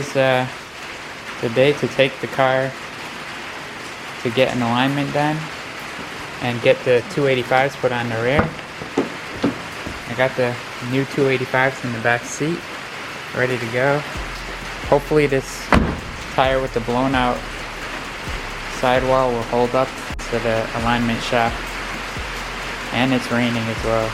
is the day to take the car to get an alignment done and get the 285s put on the rear. I got the new 285s in the back seat, ready to go. Hopefully this tire with the blown out sidewall will hold up to the alignment shop. And it's raining as well.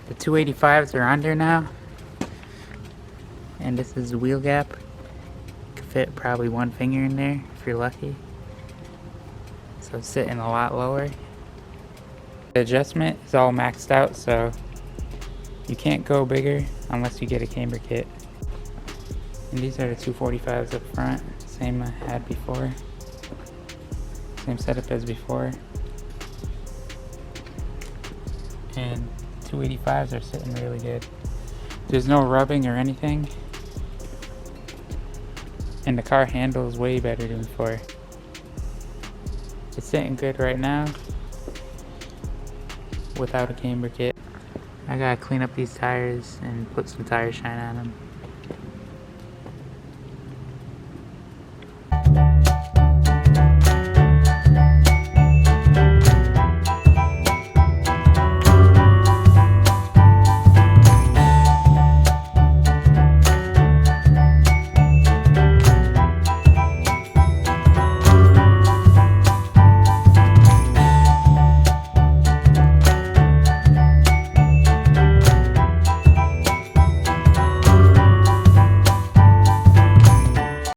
The 285s are under now, and this is the wheel gap. Could fit probably one finger in there if you're lucky. So it's sitting a lot lower. The adjustment is all maxed out, so you can't go bigger unless you get a camber kit. And these are the 245s up front, same I had before. Same setup as before. And 285s are sitting really good. There's no rubbing or anything. And the car handles way better than before. It's sitting good right now without a camber kit. I gotta clean up these tires and put some tire shine on them.